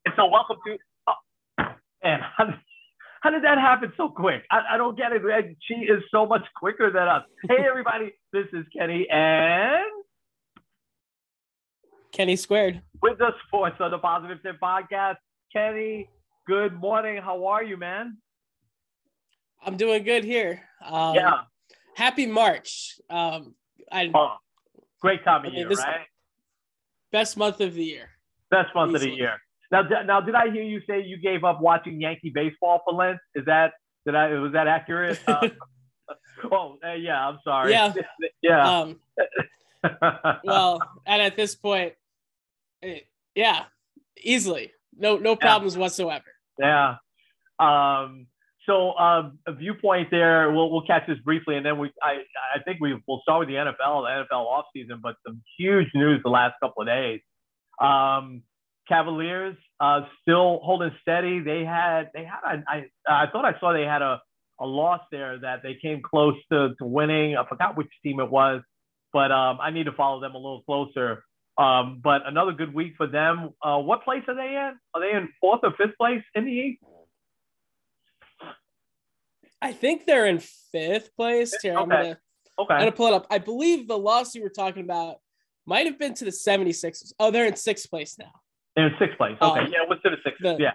And so welcome to, and how did that happen so quick? I don't get it. She is so much quicker than us. Hey, everybody, this is Kenny and Kenny Squared. with the Sports on the Positive Tip Podcast. Kenny, good morning. How are you, man? I'm doing good here. Yeah. Happy March. Great time of year, right? Best month of the year. Best month of the year. Now, did I hear you say you gave up watching Yankee baseball for Lent? Was that accurate? Yeah. I'm sorry. Yeah. Yeah. Well, and at this point, easily, no problems whatsoever. Yeah. So a viewpoint there. We'll catch this briefly, and then I think we'll start with the NFL offseason, but some huge news the last couple of days. Cavaliers still holding steady. They had I thought I saw they had a loss there that they came close to winning. I forgot which team it was, but I need to follow them a little closer. But another good week for them. What place are they in? Are they in 4th or 5th place in the East? I think they're in 5th place. Here, okay. I'm gonna pull it up. I believe the loss you were talking about might have been to the 76ers. Oh, they're in 6th place now. They're in 6th place. Okay, what's to the 6th?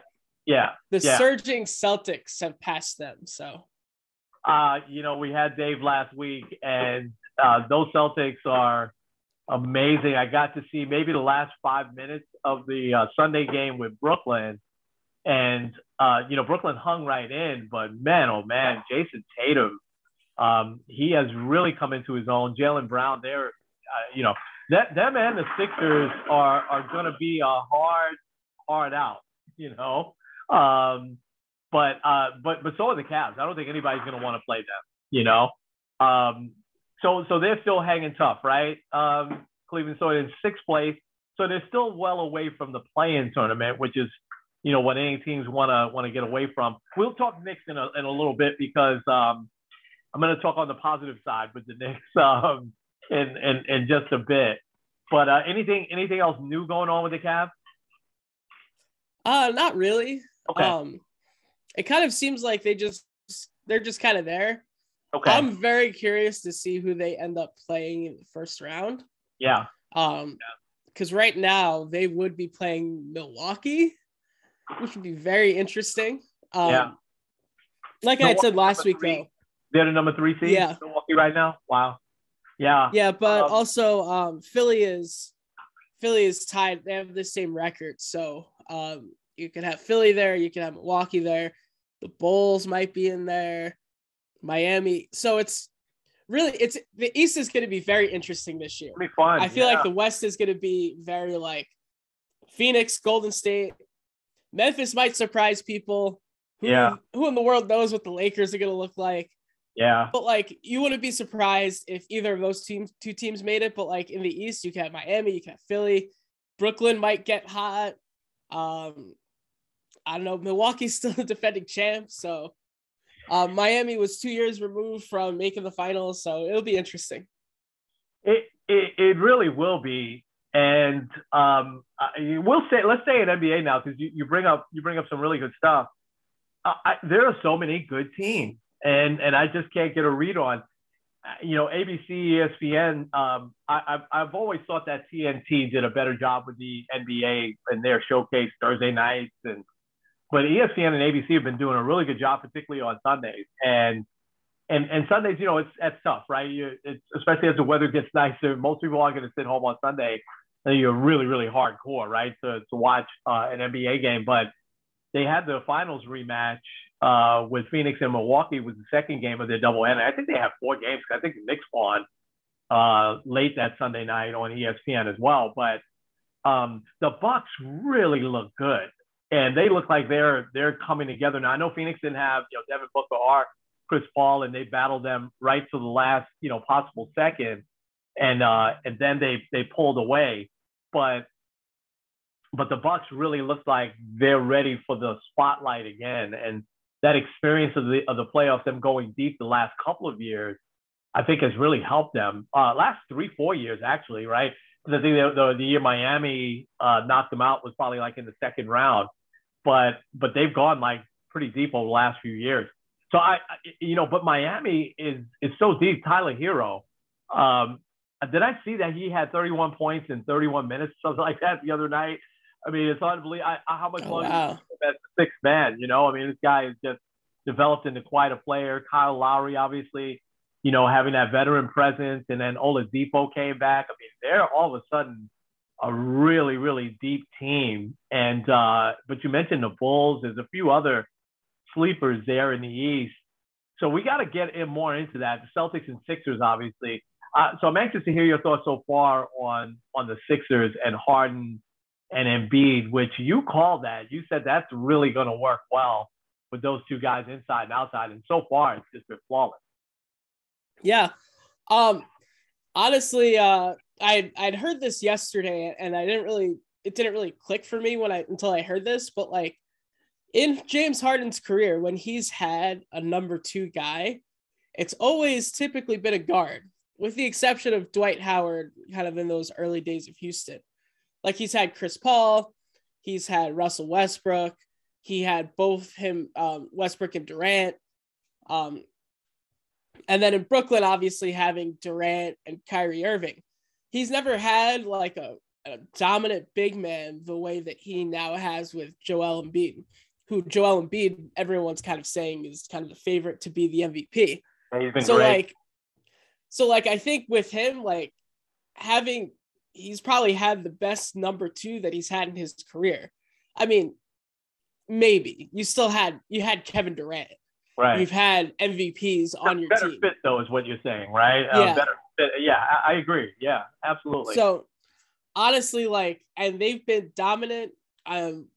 The surging Celtics have passed them. So, we had Dave last week, and those Celtics are amazing. I got to see maybe the last 5 minutes of the Sunday game with Brooklyn, and Brooklyn hung right in. But man, oh man, Jason Tatum, he has really come into his own. Jaylen Brown, they're, them and the Sixers are going to be a hard out, but so are the Cavs. I don't think anybody's going to want to play them, So they're still hanging tough, right? Cleveland still in 6th place, so they're still well away from the play-in tournament, which is, what any teams want to get away from. We'll talk Knicks in a little bit because I'm going to talk on the positive side with the Knicks in just a bit. But anything else new going on with the Cavs? Not really. Okay. It kind of seems like they're just kind of there. Okay. I'm very curious to see who they end up playing in the first round. Yeah. Because right now they would be playing Milwaukee, which would be very interesting. Like I had said last week, though. They're the number 3 seed. Yeah. Milwaukee right now. Wow. Yeah. Yeah, but also Philly is tied. They have the same record, so you can have Philly there, you can have Milwaukee there. The Bulls might be in there, Miami. So it's the East is going to be very interesting this year. It'll be fun. I feel like the West is going to be very like Phoenix, Golden State, Memphis might surprise people. Who in the world knows what the Lakers are going to look like? Yeah. But you wouldn't be surprised if either of those two teams made it. But in the East, you can have Miami, you can have Philly, Brooklyn might get hot. I don't know. Milwaukee's still the defending champ, so Miami was 2 years removed from making the finals, so it'll be interesting. It really will be, and let's say in NBA now, because you bring up some really good stuff. There are so many good teams. And I just can't get a read on, ABC, ESPN. I've always thought that TNT did a better job with the NBA and their showcase Thursday nights, but ESPN and ABC have been doing a really good job, particularly on Sundays. And Sundays, it's tough, right? Especially as the weather gets nicer. Most people aren't going to sit home on Sunday, and you're really, really hardcore, right, to watch an NBA game. But they had the finals rematch with Phoenix and Milwaukee was the second game of their doubleheader. I think they have 4 games. I think the Knicks won late that Sunday night on ESPN as well. But the Bucks really look good, and they look like they're coming together now. I know Phoenix didn't have Devin Booker or Chris Paul, and they battled them right to the last possible second, and then they pulled away. But the Bucks really look like they're ready for the spotlight again, and that experience of the playoffs, them going deep the last couple of years, I think has really helped them. Last 3-4 years, actually, right? the year Miami knocked them out was probably like in the second round, but they've gone like pretty deep over the last few years. So but Miami is so deep. Tyler Hero, um, did I see that he had 31 points in 31 minutes, something like that the other night? I mean, it's unbelievable how much longer wow. as the sixth man. I mean, this guy is just developed into quite a player. Kyle Lowry, obviously, having that veteran presence, and then Oladipo came back. I mean, they're all of a sudden a really, really deep team. And but you mentioned the Bulls. There's a few other sleepers there in the East. So we got to get in more into that. The Celtics and Sixers, obviously. So I'm anxious to hear your thoughts so far on the Sixers and Harden and Embiid, which you called that. You said that's really going to work well with those two guys inside and outside. And so far, it's just been flawless. Yeah. Honestly, I'd heard this yesterday, and it didn't really click for me until I heard this, but like in James Harden's career, when he's had a number two guy, it's always typically been a guard, with the exception of Dwight Howard, kind of in those early days of Houston. Like he's had Chris Paul, he's had Russell Westbrook, he had both him, Westbrook and Durant. And then in Brooklyn, obviously having Durant and Kyrie Irving. He's never had like a dominant big man the way that he now has with Joel Embiid, who Joel Embiid, everyone's kind of saying is kind of the favorite to be the MVP. He's been great. I think with him, like he's probably had the best number two that he's had in his career. I mean, maybe you had Kevin Durant. Right. You've had MVPs on your better team. Fit though is what you're saying, right? Yeah. Better fit. Yeah, I agree. Yeah, absolutely. So honestly, and they've been dominant.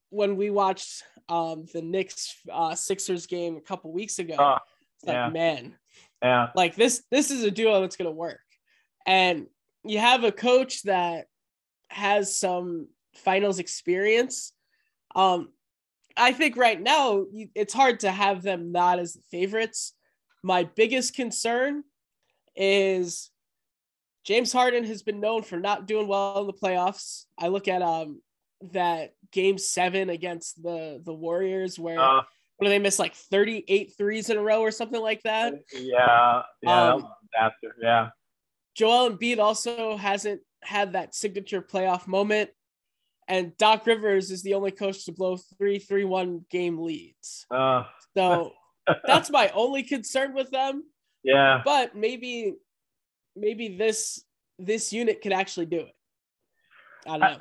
When we watched the Knicks Sixers game a couple weeks ago, it's like, man, yeah, like this is a duo that's gonna work. And you have a coach that has some finals experience. I think right now it's hard to have them not as the favorites. My biggest concern is James Harden has been known for not doing well in the playoffs. I look at that game 7 against the Warriors where they missed like 38 threes in a row or something like that. Yeah, that was a disaster. Yeah. Joel Embiid also hasn't had that signature playoff moment. And Doc Rivers is the only coach to blow 3-1 game leads. So that's my only concern with them. Yeah. But maybe this unit could actually do it. I don't know.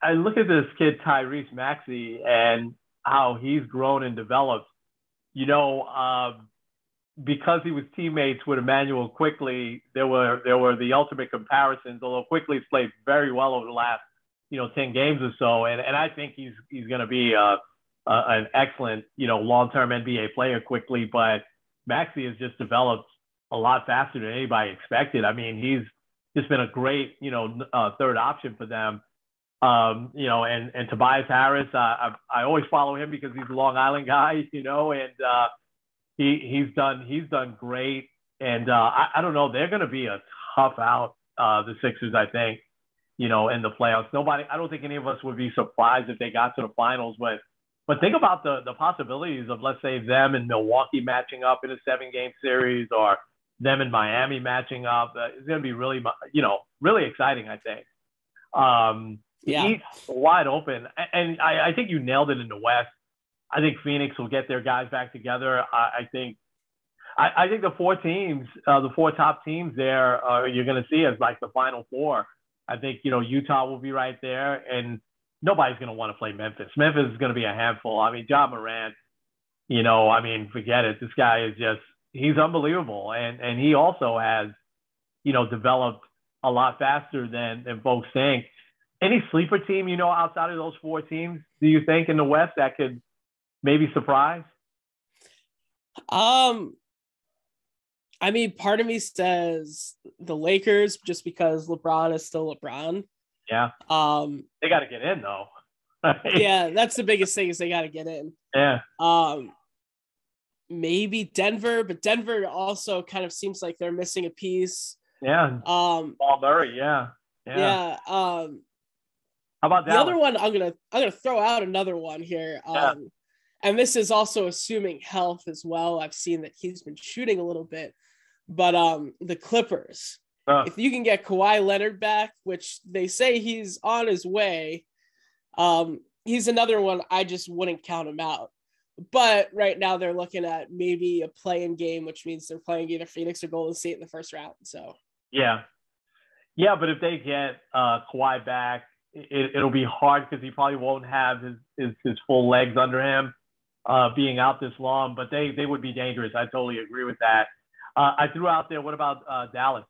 I look at this kid, Tyrese Maxey, and how he's grown and developed. Because he was teammates with Emmanuel Quickley, there were the ultimate comparisons, although Quickley's played very well over the last 10 games or so. And I think he's going to be an excellent, long-term NBA player quickly, but Maxey has just developed a lot faster than anybody expected. I mean, he's just been a great, third option for them. And Tobias Harris, I always follow him because he's a Long Island guy, and he's done great. And I don't know, they're going to be a tough out, the Sixers, I think. In the playoffs. I don't think any of us would be surprised if they got to the finals, but think about the possibilities of, let's say, them and Milwaukee matching up in a 7-game series, or them and Miami matching up. It's going to be really, really exciting, I think. The East wide open. And I think you nailed it in the West. I think Phoenix will get their guys back together. I think the 4 teams, the 4 top teams there, you're going to see as like the final 4. I think, Utah will be right there, and nobody's going to want to play Memphis. Memphis is going to be a handful. I mean, Ja Morant, forget it. This guy is he's unbelievable. And he also has, developed a lot faster than folks think. Any sleeper team, outside of those 4 teams, do you think in the West that could maybe surprise? Part of me says the Lakers, just because LeBron is still LeBron. Yeah. They got to get in though. Yeah, that's the biggest thing, is they got to get in. Yeah. Maybe Denver, but Denver also kind of seems like they're missing a piece. Yeah. Paul Murray. Yeah. Yeah. Yeah. How about The other Dallas? one, I'm gonna throw out another one here. Yeah. And this is also assuming health as well. I've seen that he's been shooting a little bit, but the Clippers. If you can get Kawhi Leonard back, which they say he's on his way, he's another one I just wouldn't count him out. But right now they're looking at maybe a play-in game, which means they're playing either Phoenix or Golden State in the first round. So Yeah. Yeah, but if they get Kawhi back, it'll be hard because he probably won't have his full legs under him being out this long. But they would be dangerous. I totally agree with that. I threw out there. What about Dallas?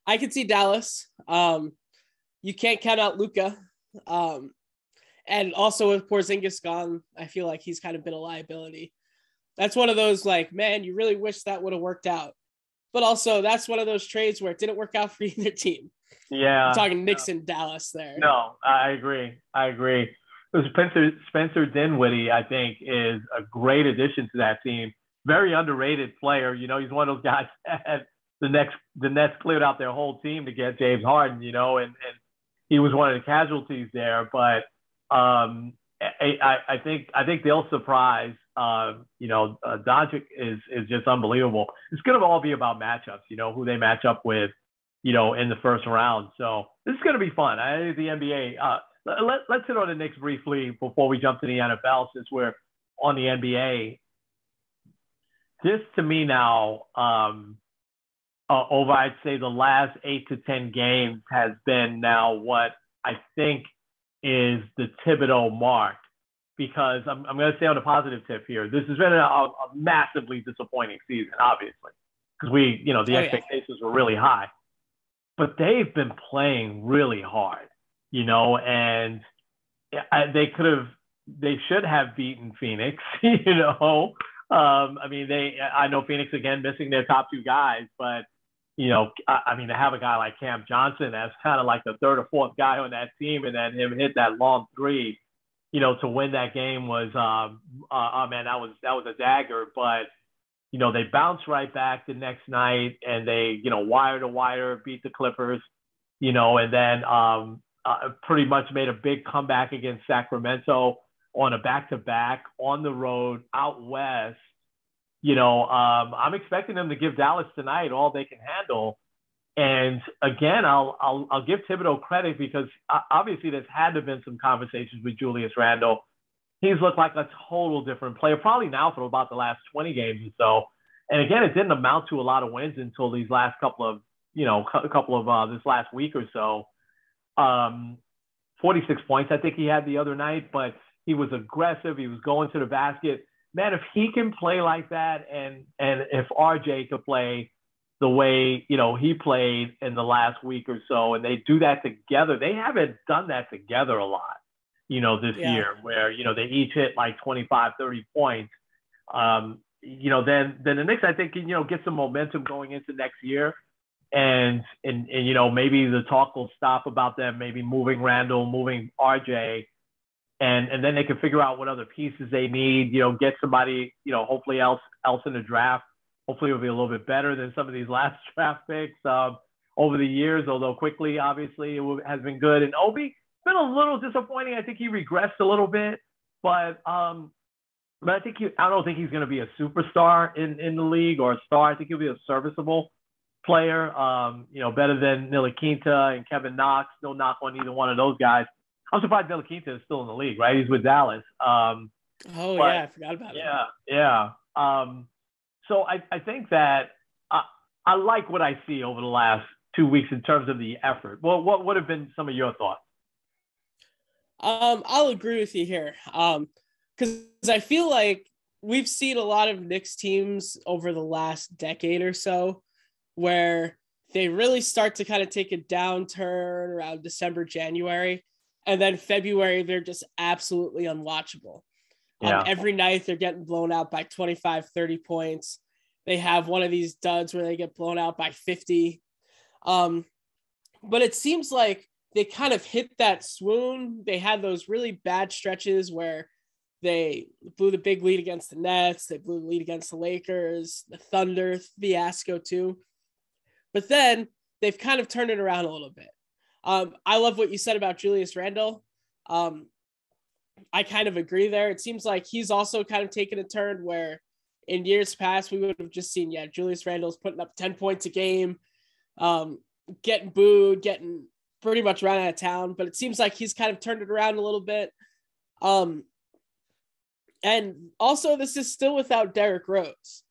I could see Dallas. You can't count out Luka. And also with Porzingis gone, I feel like he's kind of been a liability. That's one of those like, man, you really wish that would have worked out. But also that's one of those trades where it didn't work out for either team. I'm Yeah. talking Knicks and Dallas there. No, I agree. I agree. Spencer Dinwiddie, I think, is a great addition to that team. Very underrated player. You know, he's one of those guys that had the Nets cleared out their whole team to get James Harden, you know, and he was one of the casualties there. But I think they'll surprise. Doncic is just unbelievable. It's going to all be about matchups, you know, who they match up with, you know, in the first round. So this is going to be fun. I think the NBA. Let's hit on the Knicks briefly before we jump to the NFL, since we're on the NBA. This to me now, over I'd say the last 8 to 10 games has been now what I think is the Thibodeau mark, because I'm going to say on a positive tip here, this has been a massively disappointing season, obviously, because the expectations were really high, but they've been playing really hard, you know, and they should have beaten Phoenix, you know. I know Phoenix again missing their top two guys, but you know, to have a guy like Cam Johnson as kind of like the third or fourth guy on that team, and then him hit that long three, you know, to win that game was, that was a dagger. But you know, they bounced right back the next night, and they, you know, wire to wire beat the Clippers, you know, and then pretty much made a big comeback against Sacramento on a back-to-back on the road out west. You know, I'm expecting them to give Dallas tonight all they can handle. And again, I'll give Thibodeau credit, because obviously there's had to have been some conversations with Julius Randle. He's looked like a total different player, probably now for about the last 20 games or so. And again, it didn't amount to a lot of wins until these last couple of this last week or so. 46 points, I think he had the other night, but he was aggressive. He was going to the basket. Man, if he can play like that, and if RJ could play the way, you know, he played in the last week or so, and they do that together, they haven't done that together a lot, you know, this year, where, you know, they each hit like 25, 30 points. You know, then the Knicks, I think, you know, get some momentum going into next year. And you know, maybe the talk will stop about them maybe moving Randall, moving RJ, and then they can figure out what other pieces they need, you know, get somebody, you know, hopefully else in the draft. Hopefully it'll be a little bit better than some of these last draft picks over the years, although quickly, obviously, has been good. And Obi, been a little disappointing. I think he regressed a little bit, but I don't think he's going to be a superstar in the league, or a star. I think he'll be a serviceable player, you know, better than Ntilikina and Kevin Knox. No knock on either one of those guys. I'm surprised Ntilikina is still in the league, right? He's with Dallas. I forgot about it. Yeah. So I think that I like what I see over the last 2 weeks in terms of the effort. Well, what would have been some of your thoughts? I'll agree with you here. Because I feel like we've seen a lot of Knicks teams over the last decade or so where they really start to kind of take a downturn around December, January, and then February, they're just absolutely unwatchable. Every night they're getting blown out by 25, 30 points. They have one of these duds where they get blown out by 50. But it seems like they kind of hit that swoon. They had those really bad stretches where they blew the big lead against the Nets. They blew the lead against the Lakers, the Thunder fiasco too. But then they've kind of turned it around a little bit. I love what you said about Julius Randle. I kind of agree there. It seems like he's also kind of taken a turn where in years past, we would have just seen, Julius Randle's putting up 10 points a game, getting booed, getting pretty much run out of town. But it seems like he's kind of turned it around a little bit. And also, this is still without Derrick Rose,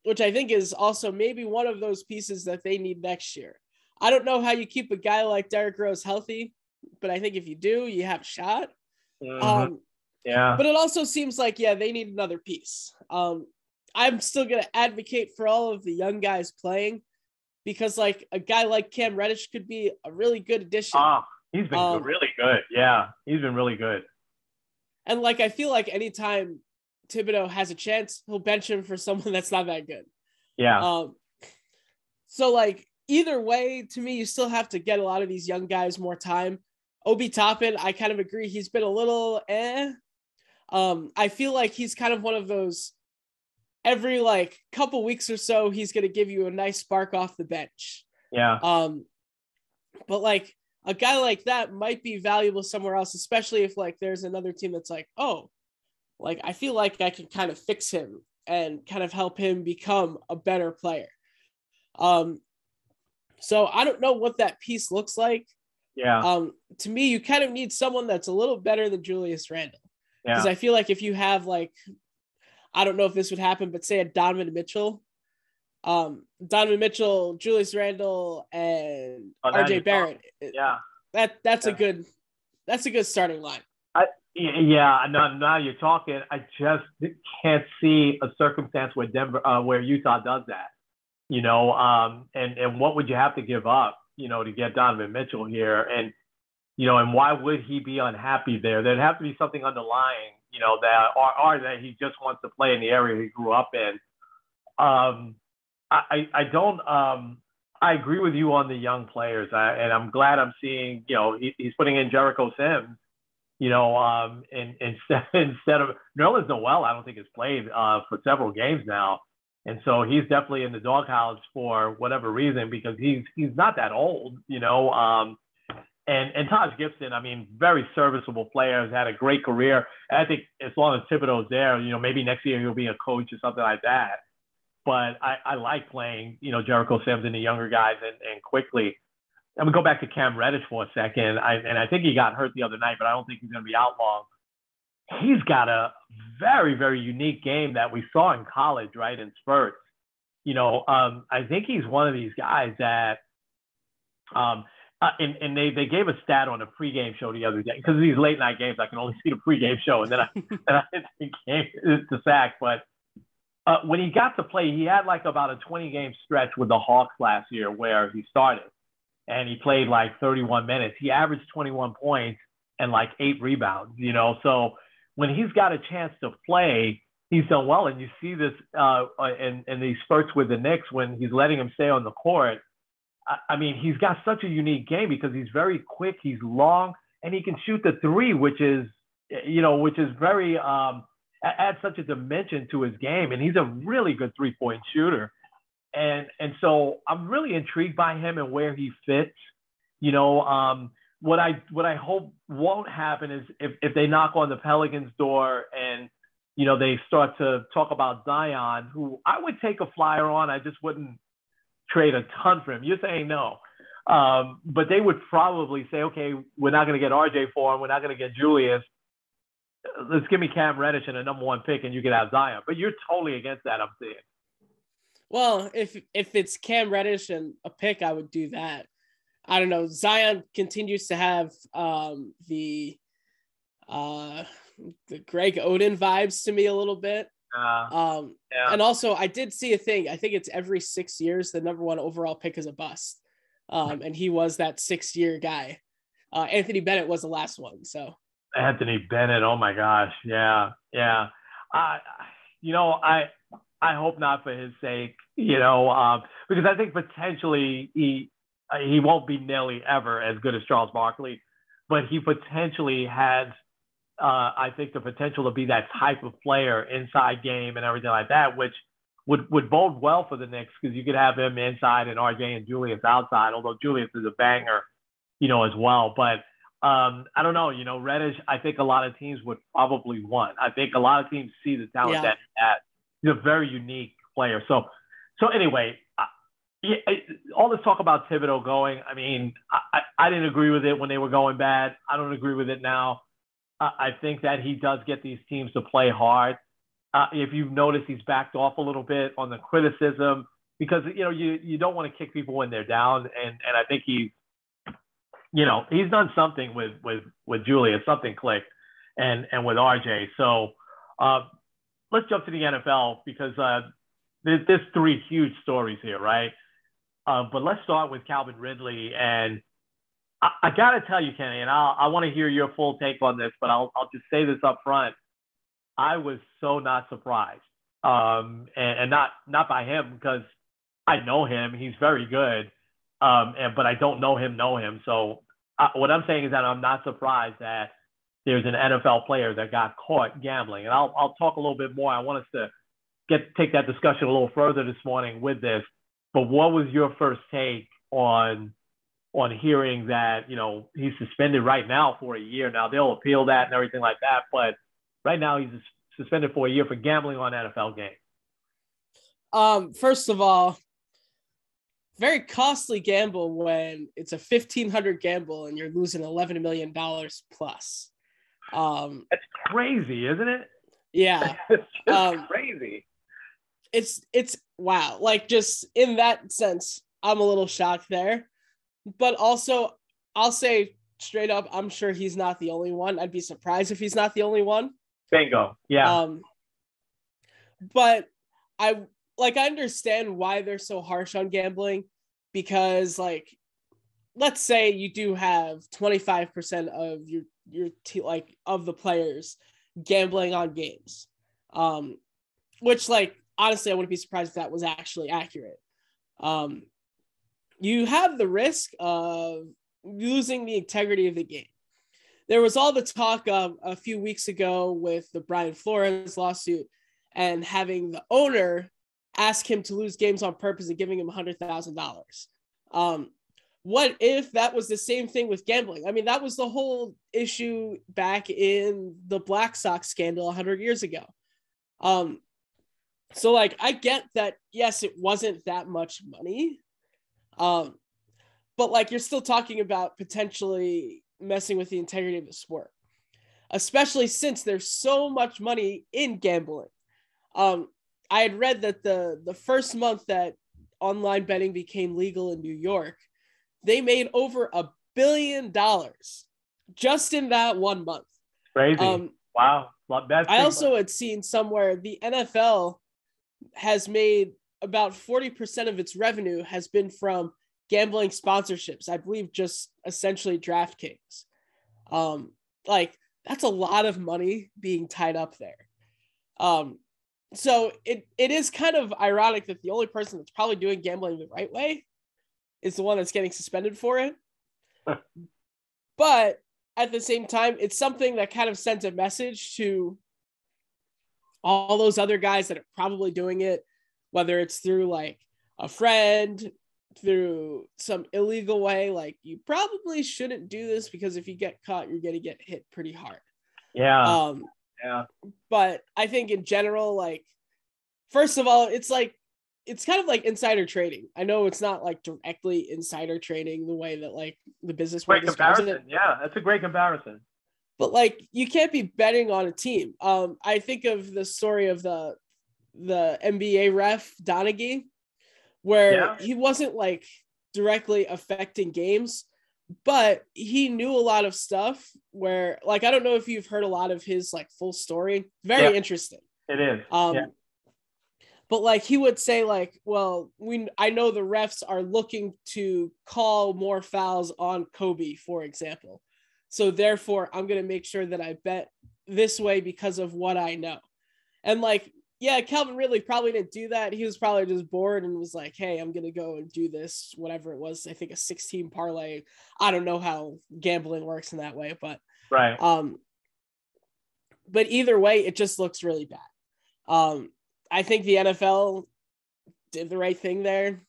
which I think is also maybe one of those pieces that they need next year. I don't know how you keep a guy like Derrick Rose healthy, but I think if you do, you have a shot. Mm-hmm. Yeah. But it also seems like, they need another piece. I'm still going to advocate for all of the young guys playing because like a guy like Cam Reddish could be a really good addition. He's been really good. Yeah, he's been really good. And like, I feel like anytime Thibodeau has a chance, he'll bench him for someone that's not that good. Yeah. So like either way, to me, you still have to get a lot of these young guys more time. Obi Toppin, I kind of agree. He's been a little I feel like he's kind of one of those every like couple weeks or so, he's going to give you a nice spark off the bench. Yeah. But like a guy like that might be valuable somewhere else, especially if like there's another team that's like, oh, like I feel like I can kind of fix him and kind of help him become a better player. So I don't know what that piece looks like. Yeah. To me, you kind of need someone that's a little better than Julius Randle. Because I feel like if you have like, I don't know if this would happen, but say a Donovan Mitchell, Julius Randle, and RJ Barrett. Yeah. That's a good starting line. Now you're talking. I just can't see a circumstance where Utah does that. And what would you have to give up, to get Donovan Mitchell here? And, and why would he be unhappy there? There'd have to be something underlying, that he just wants to play in the area he grew up in. I agree with you on the young players. And I'm glad I'm seeing, he's putting in Jericho Sims, instead of Nerlens Noel, I don't think has played for several games now. And so he's definitely in the doghouse for whatever reason, because he's not that old, and Taj Gibson, I mean, very serviceable player, has had a great career. And I think as long as Thibodeau's there, maybe next year he'll be a coach or something like that. But I like playing, Jericho Sims and the younger guys and quickly. I'm going to go back to Cam Reddish for a second. I think he got hurt the other night, but I don't think he's going to be out long. He's got a very, very unique game that we saw in college, right, in spurts. I think he's one of these guys that and they gave a stat on a pregame show the other day, because these late night games, I can only see the pregame show, and then I hit the game to sack. But when he got to play, he had like about a 20-game stretch with the Hawks last year where he started, and he played like 31 minutes. He averaged 21 points and like 8 rebounds, So when he's got a chance to play, he's done well. And you see this in these spurts with the Knicks when he's letting him stay on the court. I mean, he's got such a unique game because he's very quick, he's long, and he can shoot the three, which is very adds such a dimension to his game. And he's a really good 3-point shooter. And so I'm really intrigued by him and where he fits. What I hope won't happen is if they knock on the Pelicans' door and they start to talk about Zion, who I would take a flyer on. I just wouldn't trade a ton for him. You're saying no, but they would probably say, okay, we're not going to get RJ for him. We're not going to get Julius. Let's give me Cam Reddish and a number 1 pick, and you can have Zion. But you're totally against that, I'm saying. Well, if it's Cam Reddish and a pick, I would do that. I don't know. Zion continues to have the Greg Oden vibes to me a little bit. Yeah. And also, I did see a thing. I think it's every 6 years the number 1 overall pick is a bust. And he was that 6-year guy. Anthony Bennett was the last one. So Anthony Bennett. Oh my gosh. Yeah. I hope not for his sake, because I think potentially he won't be nearly ever as good as Charles Barkley, but he potentially has, I think, the potential to be that type of player, inside game and everything like that, which would bode well for the Knicks because you could have him inside and RJ and Julius outside. Although Julius is a banger, as well. But I don't know. Reddish, I think a lot of teams would probably want. I think a lot of teams see the talent that he has. He's a very unique player. So anyway, all this talk about Thibodeau going, I mean, I didn't agree with it when they were going bad. I don't agree with it now. I think that he does get these teams to play hard. If you've noticed, he's backed off a little bit on the criticism because, you don't want to kick people when they're down. And I think he's done something with Julius, something clicked, and with RJ. So let's jump to the NFL because there's three huge stories here, right? But let's start with Calvin Ridley. And I got to tell you, Kenny, and I want to hear your full take on this, but I'll just say this up front. I was so not surprised. And not by him because I know him. He's very good. But I don't know him. So what I'm saying is that I'm not surprised that there's an NFL player that got caught gambling. And I'll talk a little bit more. I want us to take that discussion a little further this morning with this. But what was your first take on hearing that, he's suspended right now for a year? Now they'll appeal that and everything like that. But right now he's suspended for a year for gambling on NFL games. First of all, very costly gamble when it's a $1,500 gamble and you're losing $11 million plus. That's crazy, isn't it? Yeah. It's crazy. It's wow. Like, just in that sense, I'm a little shocked there. But also, I'll say straight up, I'm sure he's not the only one. I'd be surprised if he's not the only one. Bingo. Yeah. But I understand why they're so harsh on gambling because, like, let's say you do have 25% of your of the players gambling on games, which, like, honestly, I wouldn't be surprised if that was actually accurate. You have the risk of losing the integrity of the game. There was all the talk a few weeks ago with the Brian Flores lawsuit and having the owner ask him to lose games on purpose and giving him $100,000. What if that was the same thing with gambling? I mean, that was the whole issue back in the Black Sox scandal 100 years ago. So, like, I get that, yes, it wasn't that much money. But, like, you're still talking about potentially messing with the integrity of the sport, especially since there's so much money in gambling. I had read that the first month that online betting became legal in New York, they made over $1 billion just in that 1 month. Crazy. Wow. I also had seen somewhere the NFL has made about 40% of its revenue has been from gambling sponsorships. I believe just essentially DraftKings. Like, that's a lot of money being tied up there. So it is kind of ironic that the only person that's probably doing gambling the right way is the one that's getting suspended for it. But at the same time, it's something that kind of sends a message to all those other guys that are probably doing it, whether it's through, like, a friend, through some illegal way. Like, you probably shouldn't do this because if you get caught, you're going to get hit pretty hard. Yeah. Yeah. But I think in general, like, first of all, it's kind of like insider trading. I know it's not like directly insider trading the way that, like, the business world describes it. Yeah, that's a great comparison. But, like, you can't be betting on a team. I think of the story of the NBA ref Donaghy, where he wasn't, like, directly affecting games, but he knew a lot of stuff where, like, I don't know if you've heard a lot of his, like, full story. Very interesting. It is. But, like, he would say, like, well, I know the refs are looking to call more fouls on Kobe, for example. So therefore, I'm going to make sure that I bet this way because of what I know. And, like, yeah, Calvin Ridley probably didn't do that. He was probably just bored and was like, hey, I'm going to go and do this, whatever it was. I think a 16 parlay. I don't know how gambling works in that way, but right. But either way, it just looks really bad. I think the NFL did the right thing there.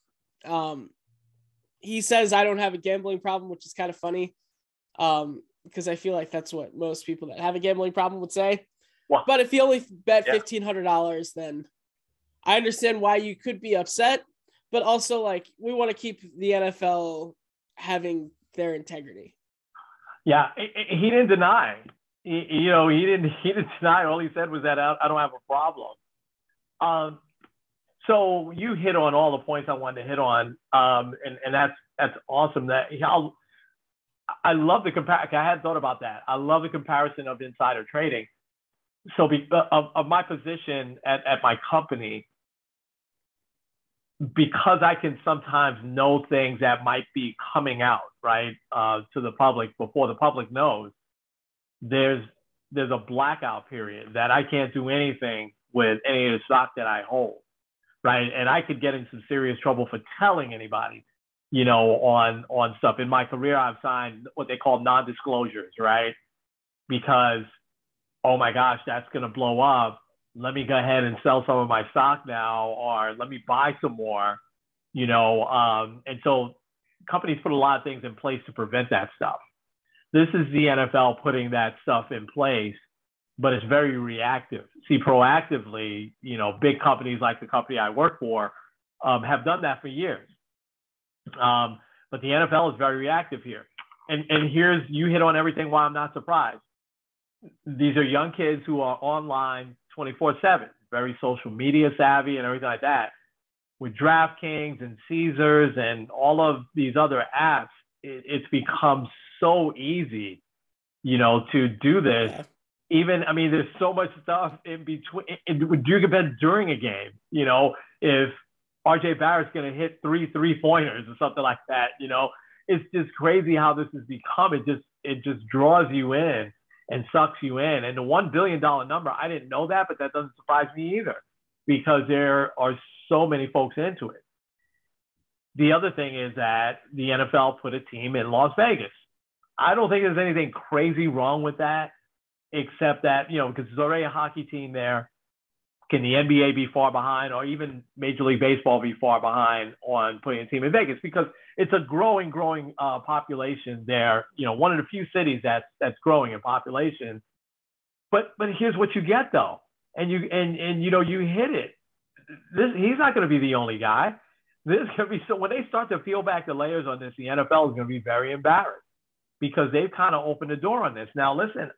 He says, I don't have a gambling problem, which is kind of funny. Because I feel like that's what most people that have a gambling problem would say. Well, but if you only bet $1,500, then I understand why you could be upset. But also, like, we want to keep the NFL having their integrity. Yeah, he didn't deny. He didn't deny. All he said was that I don't have a problem. So you hit on all the points I wanted to hit on, and that's awesome. I love the comparison. I hadn't thought about that. I love the comparison of insider trading. So of my position at my company, because I can sometimes know things that might be coming out, right, to the public before the public knows, there's a blackout period that I can't do anything with any of the stock that I hold, right? And I could get in some serious trouble for telling anybody, on stuff. In my career, I've signed what they call non-disclosures, right? Because, oh my gosh, that's going to blow up. Let me go ahead and sell some of my stock now, or let me buy some more, and so companies put a lot of things in place to prevent that stuff. This is the NFL putting that stuff in place, but it's very reactive. See, proactively, big companies like the company I work for have done that for years. But the NFL is very reactive here. And you hit on everything why I'm not surprised. These are young kids who are online 24/7, very social media savvy and everything like that. With DraftKings and Caesars and all of these other apps, it's become so easy, to do this. Yeah. Even, there's so much stuff in between. You can bet during a game, if RJ Barrett's going to hit 3 3-pointers or something like that, it's just crazy how this has become. It just draws you in and sucks you in. And the $1 billion number, I didn't know that, but that doesn't surprise me either, because there are so many folks into it. The other thing is that the NFL put a team in Las Vegas. I don't think there's anything crazy wrong with that, except that, because there's already a hockey team there. Can the NBA be far behind, or even Major League Baseball be far behind on putting a team in Vegas? Because it's a growing population there. One of the few cities that's growing in population. But here's what you get though, and you hit it. He's not going to be the only guy. This is going to be so. When they start to peel back the layers on this, the NFL is going to be very embarrassed, because they've kind of opened the door on this. Now, listen,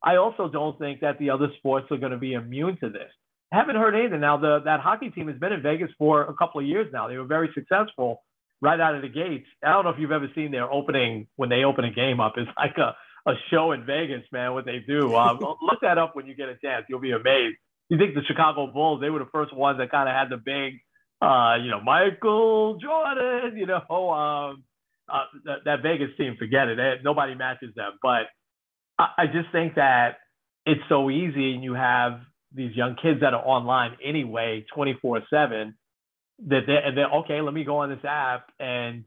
I also don't think that the other sports are going to be immune to this. I haven't heard anything. Now, that hockey team has been in Vegas for a couple of years now. They were very successful right out of the gates. I don't know if you've ever seen their opening, when they open a game up. It's like a show in Vegas, man, what they do. Look that up when you get a chance. You'll be amazed. You think the Chicago Bulls, they were the first ones that kind of had the big, Michael Jordan, that Vegas team, forget it. Nobody matches them. But I just think that it's so easy, and you have these young kids that are online anyway, 24/7, that they're okay, let me go on this app. And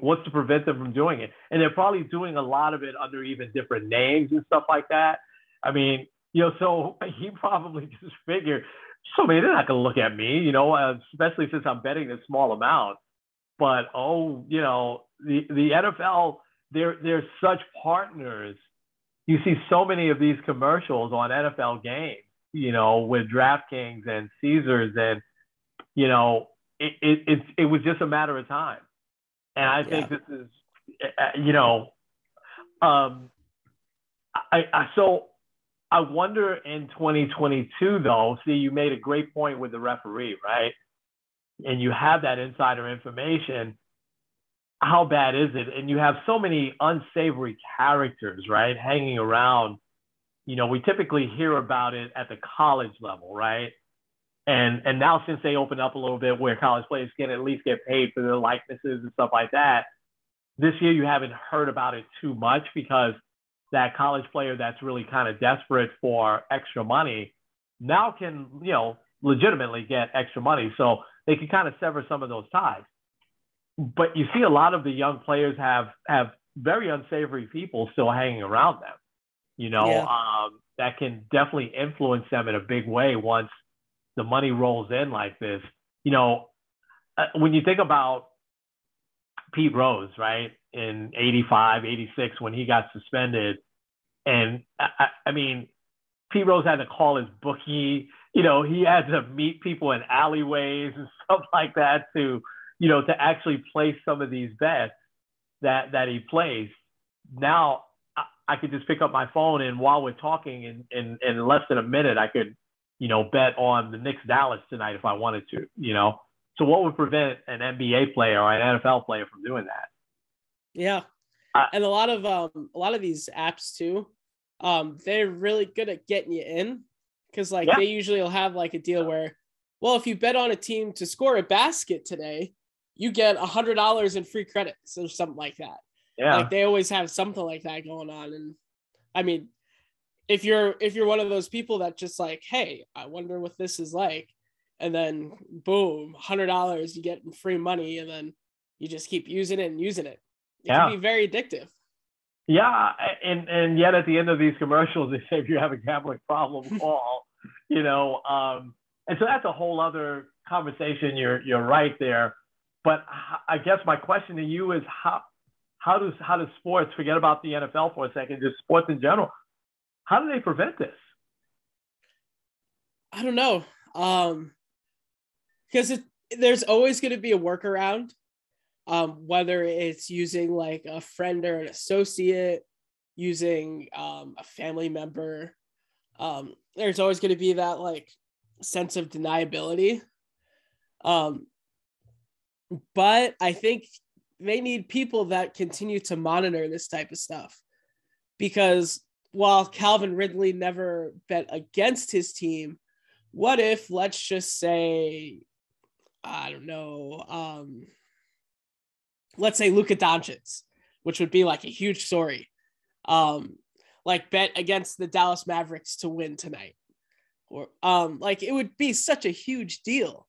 what's to prevent them from doing it? And they're probably doing a lot of it under even different names and stuff like that. So he probably just figured, they're not going to look at me, especially since I'm betting a small amount. But, the NFL, they're such partners. You see so many of these commercials on NFL games, with DraftKings and Caesars, and, it was just a matter of time. And I think this is, so I wonder in 2022, though, see, you made a great point with the referee, right? And you have that insider information. How bad is it? And you have so many unsavory characters, right, hanging around. We typically hear about it at the college level, right? And now, since they opened up a little bit where college players can at least get paid for their likenesses and stuff like that, this year you haven't heard about it too much, because that college player that's really kind of desperate for extra money now can, legitimately get extra money. So they can kind of sever some of those ties. But you see a lot of the young players have very unsavory people still hanging around them, that can definitely influence them in a big way once the money rolls in like this. you know, when you think about Pete Rose, right, in 85, 86, when he got suspended, and I mean, Pete Rose had to call his bookie. He had to meet people in alleyways and stuff like that to actually place some of these bets that he plays. Now I could just pick up my phone, and while we're talking in less than a minute, I could, bet on the Knicks Dallas tonight if I wanted to. So what would prevent an NBA player or an NFL player from doing that? Yeah. And a lot of these apps too, they're really good at getting you in, because they usually will have a deal where, well, if you bet on a team to score a basket today, you get $100 in free credits or something like that. Yeah. They always have something like that going on. And I mean, if you're one of those people that just hey, I wonder what this is like, and then boom, $100 you get in free money, and then you just keep using it. It can be very addictive. Yeah, and yet at the end of these commercials, they say if you have a gambling problem, call. And so that's a whole other conversation. You're right there, but I guess my question to you is how does sports, forget about the NFL for a second, just sports in general, how do they prevent this? I don't know, because there's always going to be a workaround. Whether it's using a friend or an associate, using a family member, there's always going to be that sense of deniability. But I think they need people that continue to monitor this type of stuff, because while Calvin Ridley never bet against his team, what if, let's just say, I don't know, let's say Luka Doncic, which would be a huge story, bet against the Dallas Mavericks to win tonight, or it would be such a huge deal,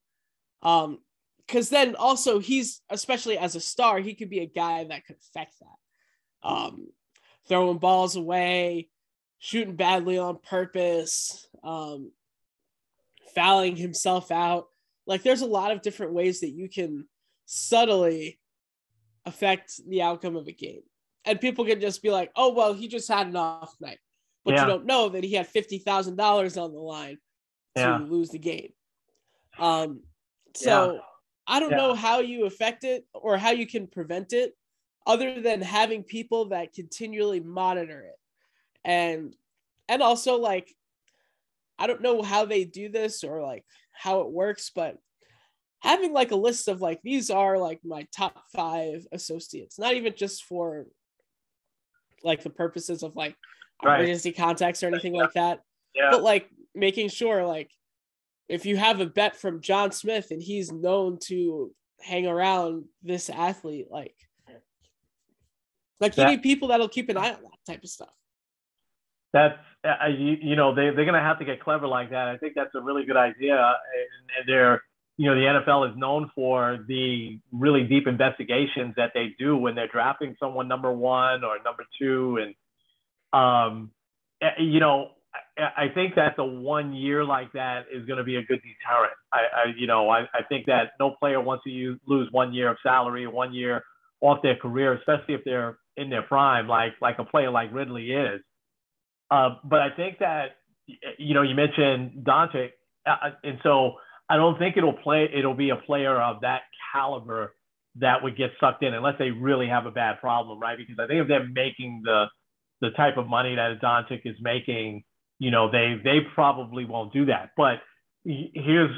because then also he's, especially as a star, he could be a guy that could affect that, throwing balls away, shooting badly on purpose, fouling himself out. There's a lot of different ways that you can subtly affect the outcome of a game. And people can just be like, oh, well, he just had an off night. But you don't know that he had $50,000 on the line to lose the game. So I don't know how you affect it or how you can prevent it, other than having people that continually monitor it. And also, I don't know how they do this or how it works, but having a list of these are my top 5 associates, not even just for the purposes of emergency contacts or anything like that, but making sure if you have a bet from John Smith and he's known to hang around this athlete, you need people that'll keep an eye on that type of stuff. That's they're gonna have to get clever like that. I think that's a really good idea, and they're the NFL is known for the really deep investigations that they do when they're drafting someone number 1 or number 2, and I think that the 1 year like that is going to be a good deterrent. I think that no player wants to lose 1 year of salary, 1 year off their career, especially if they're in their prime, like a player like Ridley is. But I think that, you mentioned Dante, and so I don't think it'll be a player of that caliber that would get sucked in unless they really have a bad problem, right? Because I think if they're making the type of money that Doncic is making, they probably won't do that. But here's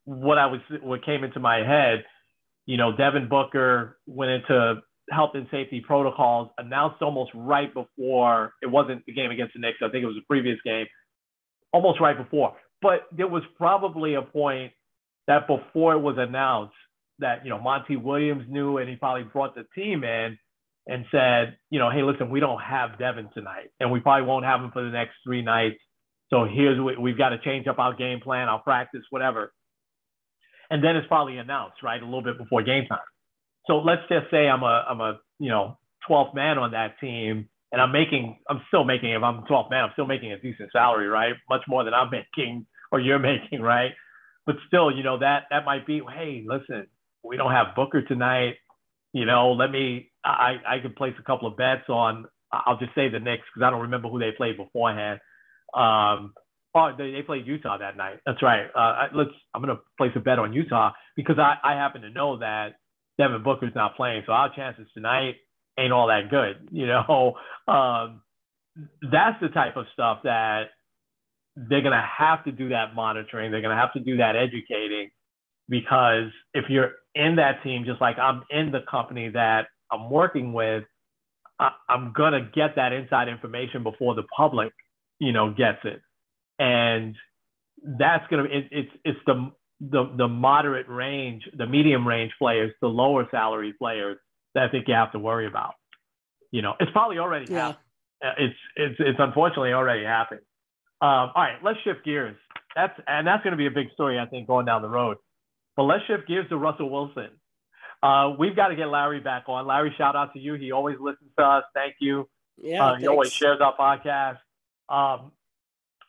what came into my head. Devin Booker went into health and safety protocols, announced almost right before, it wasn't the game against the Knicks, I think it was the previous game, almost right before. But there was probably a point that before it was announced that, Monty Williams knew, and he probably brought the team in and said, hey, listen, we don't have Devin tonight, and we probably won't have him for the next 3 nights. So we've got to change up our game plan, our practice, whatever. And then it's probably announced, right, a little bit before game time. So let's just say I'm a 12th man on that team, and I'm still making, if I'm 12th man, I'm still making a decent salary, right? Much more than I'm making or you're making, right? but still, that might be, hey, listen, we don't have Booker tonight. I could place a couple of bets on, I'll just say the Knicks because I don't remember who they played beforehand. They played Utah that night. That's right. I'm going to place a bet on Utah because I happen to know that Devin Booker's not playing. So our chances tonight ain't all that good. That's the type of stuff that they're going to have to do that monitoring. They're going to have to do that educating because if you're in that team, just like I'm in the company that I'm working with, I'm going to get that inside information before the public, gets it. And that's going to, it's the moderate range, the medium range players, the lower salary players that I think you have to worry about. It's probably already happened. It's unfortunately already happened. All right, let's shift gears. That's going to be a big story, I think, going down the road. But let's shift gears to Russell Wilson. We've got to get Larry back on. Larry, shout out to you. He always listens to us. Thank you. Yeah, he always shares our podcast.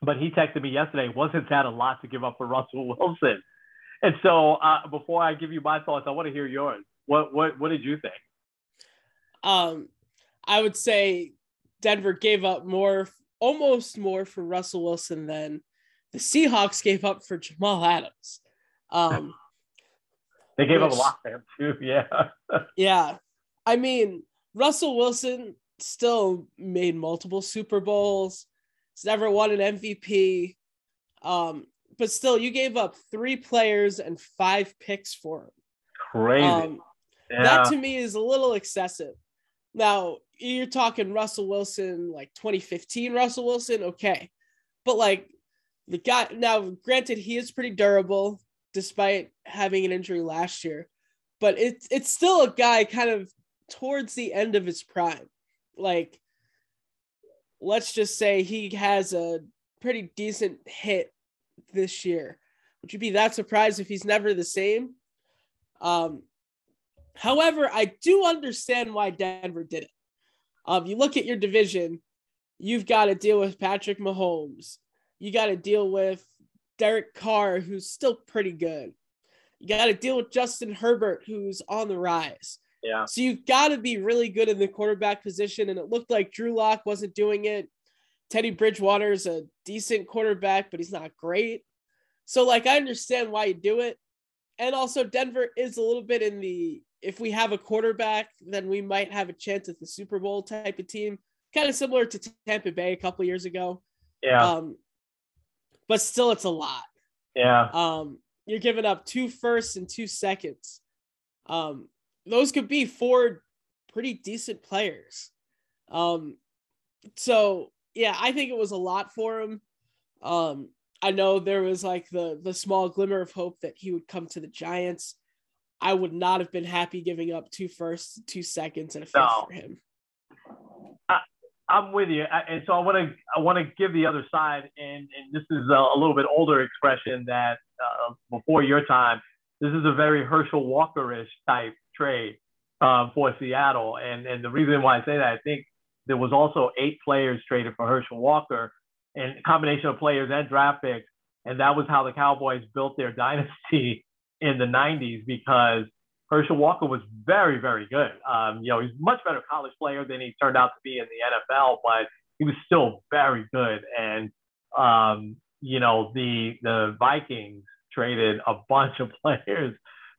But he texted me yesterday, wasn't that a lot to give up for Russell Wilson? And so before I give you my thoughts, I want to hear yours. What did you think? I would say Denver gave up almost more for Russell Wilson than the Seahawks gave up for Jamal Adams. They gave up a lot for him too, yeah. Yeah. I mean, Russell Wilson still made multiple Super Bowls. He's never won an MVP. But still, you gave up 3 players and 5 picks for him. Crazy. That to me is a little excessive. Now, you're talking Russell Wilson, like 2015 Russell Wilson, okay. But like the guy, now granted, he is pretty durable despite having an injury last year. But it's still a guy kind of towards the end of his prime. Like, let's just say he has a pretty decent hit this year. Would you be that surprised if he's never the same? However, I do understand why Denver did it. You look at your division, you've got to deal with Patrick Mahomes. You got to deal with Derek Carr, who's still pretty good. You got to deal with Justin Herbert, who's on the rise. Yeah. So you've got to be really good in the quarterback position, and it looked like Drew Lock wasn't doing it. Teddy Bridgewater is a decent quarterback, but he's not great. So, like, I understand why you do it. And also, Denver is a little bit in the, if we have a quarterback, then we might have a chance at the Super Bowl type of team. Kind of similar to Tampa Bay a couple years ago. Yeah. But still, it's a lot. Yeah. You're giving up 2 firsts and 2 seconds. Those could be 4 pretty decent players. So, yeah, I think it was a lot for him. I know there was like the small glimmer of hope that he would come to the Giants. I would not have been happy giving up 2 firsts, 2 seconds, and a fifth for him. I'm with you, and so I want to give the other side, and this is a little bit older expression that before your time. This is a very Herschel Walker-ish type trade for Seattle, and the reason why I say that, I think there was also 8 players traded for Herschel Walker, and a combination of players and draft picks, and that was how the Cowboys built their dynasty in the 90s because Herschel Walker was very, very good. He's a much better college player than he turned out to be in the NFL, but he was still very good. And, the Vikings traded a bunch of players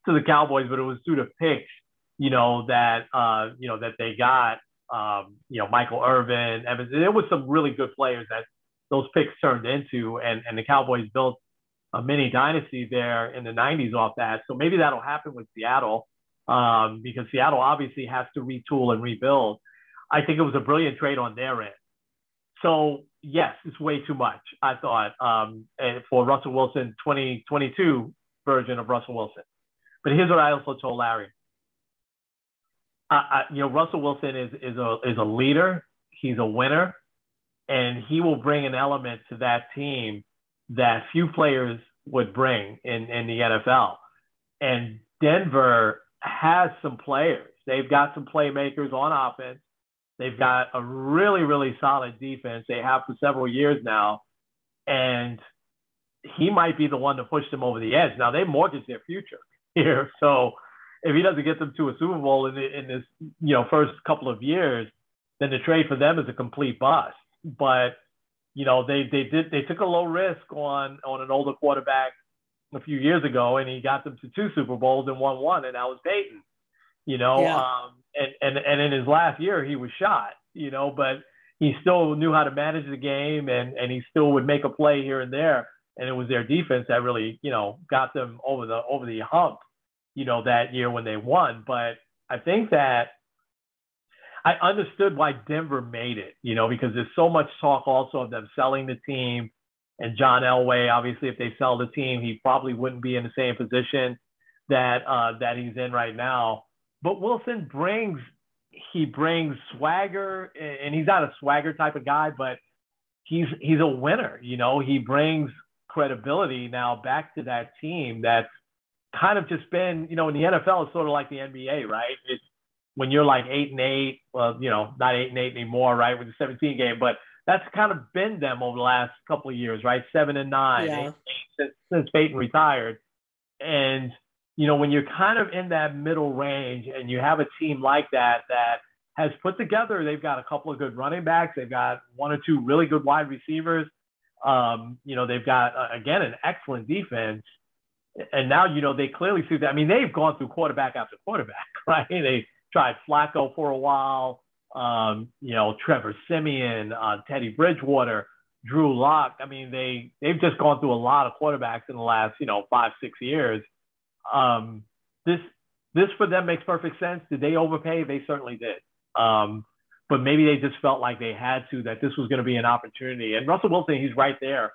to the Cowboys, but it was through the picks, that they got, Michael Irvin, Evans. There was some really good players that those picks turned into, and the Cowboys built a mini dynasty there in the 90s off that. So maybe that'll happen with Seattle because Seattle obviously has to retool and rebuild. I think it was a brilliant trade on their end. So yes, it's way too much, I thought, for Russell Wilson, 2022 version of Russell Wilson. But here's what I also told Larry. Russell Wilson is a leader. He's a winner, and he will bring an element to that team that few players would bring in the NFL. And Denver has some players. They've got some playmakers on offense. They've got a really, really solid defense. They have for several years now. And he might be the one to push them over the edge. Now they mortgage their future here, so if he doesn't get them to a Super Bowl in this first couple of years, then the trade for them is a complete bust. But they took a low risk on an older quarterback a few years ago, and he got them to 2 Super Bowls and won one, and that was Peyton. Yeah. And in his last year he was shot, but he still knew how to manage the game, and he still would make a play here and there, and it was their defense that really got them over the hump, that year when they won. But I think that I understood why Denver made it, because there's so much talk also of them selling the team. And John Elway, obviously, if they sell the team, he probably wouldn't be in the same position that he's in right now. But Wilson brings swagger, and he's not a swagger type of guy, but he's a winner. He brings credibility now back to that team that's kind of just been, in the NFL, it's sort of like the NBA, right? It's when you're like 8-8, well, not 8-8 anymore, right, with the 17 game, but that's kind of been them over the last couple of years, right? 7-9, Yeah. 8 since Peyton retired. And, when you're kind of in that middle range and you have a team like that has put together, they've got a couple of good running backs. They've got 1 or 2 really good wide receivers. They've got, again, an excellent defense. And now, they clearly see that. I mean, they've gone through quarterback after quarterback, right? They tried Flacco for a while, Trevor Siemian, Teddy Bridgewater, Drew Lock. I mean, they've just gone through a lot of quarterbacks in the last, 5-6 years. This for them makes perfect sense. Did they overpay? They certainly did. But maybe they just felt like they had to, that this was going to be an opportunity. And Russell Wilson, he's right there,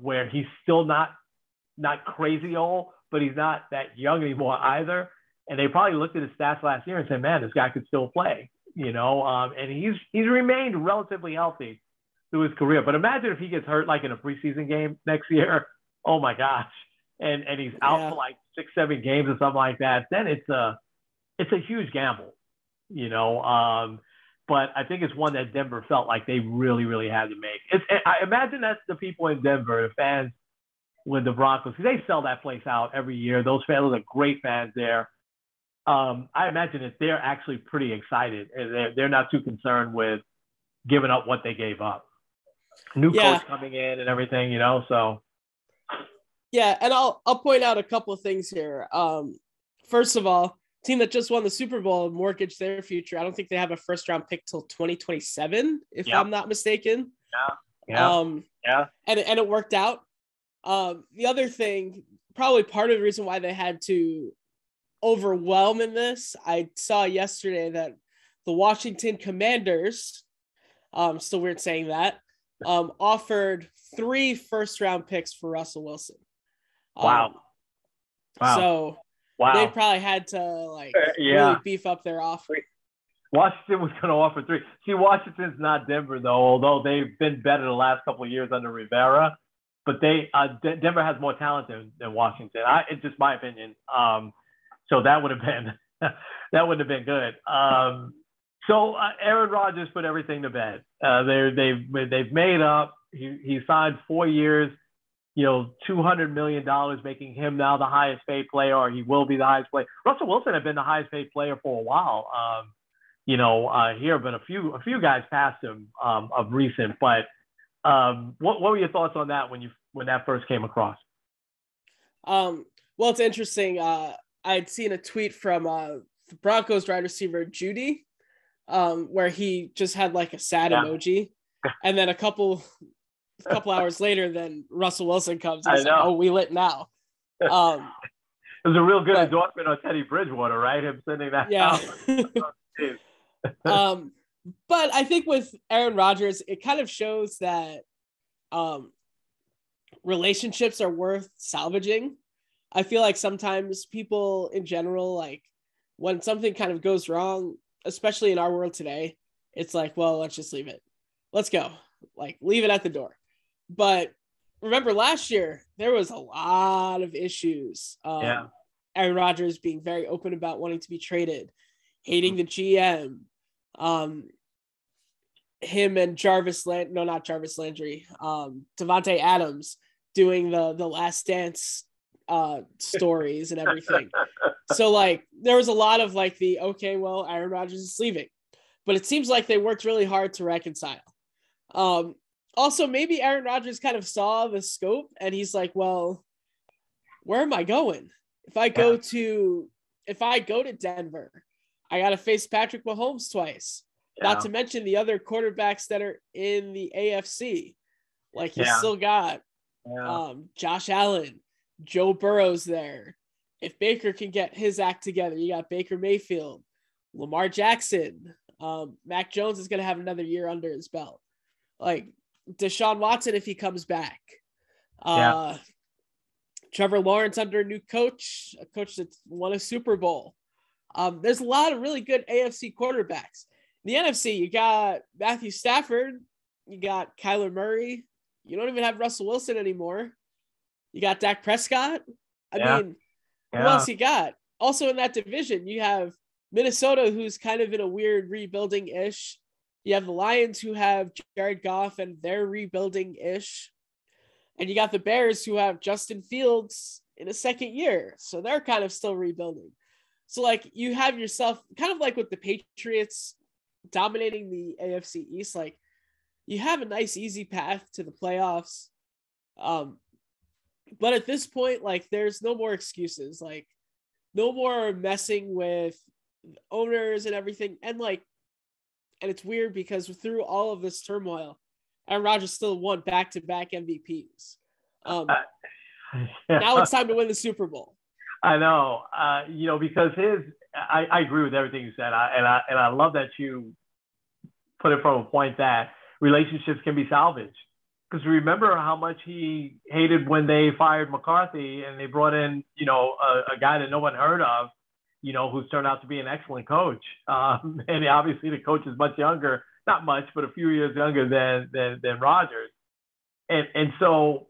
where he's still not crazy old, but he's not that young anymore either. And they probably looked at his stats last year and said, man, this guy could still play, and he's remained relatively healthy through his career. But imagine if he gets hurt like in a preseason game next year. Oh my gosh. And he's out for like 6-7 games or something like that. Then it's a huge gamble, but I think it's one that Denver felt like they really, really had to make. I imagine that's the people in Denver, the fans with the Broncos, because they sell that place out every year. Those fans are great fans there. I imagine that they're actually pretty excited. They're not too concerned with giving up what they gave up. New coach coming in and everything, so. Yeah, and I'll point out a couple of things here. First of all, team that just won the Super Bowl mortgaged their future. I don't think they have a first round pick till 2027, if I'm not mistaken. Yeah. And it worked out. The other thing, probably part of the reason why they had to overwhelm in this, I saw yesterday that the Washington Commanders, still weird saying that, offered 3 first round picks for Russell Wilson. Wow. So they probably had to really beef up their offer. Washington was going to offer 3. See, Washington's not Denver though, although they've been better the last couple of years under Rivera. But Denver has more talent than Washington. It's just my opinion. So that would have been good. So Aaron Rodgers put everything to bed. They've made up. He signed 4 years, $200 million, making him now the highest paid player, or he will be the highest player. Russell Wilson had been the highest paid player for a while, here, but a few guys passed him of recent. But what were your thoughts on that when that first came across? Well, it's interesting. I'd seen a tweet from the Broncos wide receiver Judy, where he just had like a sad emoji, and then a couple hours later, then Russell Wilson comes and he's like, "Oh, we lit now." It was a real good endorsement on Teddy Bridgewater, right? Him sending that out. But I think with Aaron Rodgers, it kind of shows that relationships are worth salvaging. I feel like sometimes people in general, like when something kind of goes wrong, especially in our world today, it's like, well, let's just leave it. Let's go. Like, leave it at the door. But remember last year, there was a lot of issues. Aaron Rodgers being very open about wanting to be traded, hating the GM. him and not Jarvis Landry, Devontae Adams doing the Last Dance stories and everything. So like there was a lot of like Aaron Rodgers is leaving, but it seems like they worked really hard to reconcile. Also, maybe Aaron Rodgers kind of saw the scope and he's like, well, where am I going? If I go to Denver, I got to face Patrick Mahomes twice. Yeah. Not to mention the other quarterbacks that are in the AFC. Like you still got Josh Allen, Joe Burrow's there. If Baker can get his act together, you got Baker Mayfield, Lamar Jackson. Mac Jones is going to have another year under his belt. Like Deshaun Watson, if he comes back. Trevor Lawrence under a new coach, a coach that's won a Super Bowl. There's a lot of really good AFC quarterbacks. In the NFC, you got Matthew Stafford. You got Kyler Murray. You don't even have Russell Wilson anymore. You got Dak Prescott. I mean, who else you got? Also in that division, you have Minnesota, who's kind of in a weird rebuilding-ish. You have the Lions, who have Jared Goff, and they're rebuilding-ish. And you got the Bears, who have Justin Fields in a second year. So they're kind of still rebuilding. So, like, you have yourself, kind of like with the Patriots dominating the AFC East, like, you have a nice, easy path to the playoffs. But at this point, like, there's no more excuses. Like, no more messing with owners and everything. And it's weird because through all of this turmoil, Aaron Rodgers still won back-to-back MVPs. Now it's time to win the Super Bowl. I know, because I agree with everything you said. I love that you put it from a point that relationships can be salvaged. Because remember how much he hated when they fired McCarthy and they brought in, a guy that no one heard of, who's turned out to be an excellent coach. And obviously the coach is much younger, not much, but a few years younger than Rodgers. So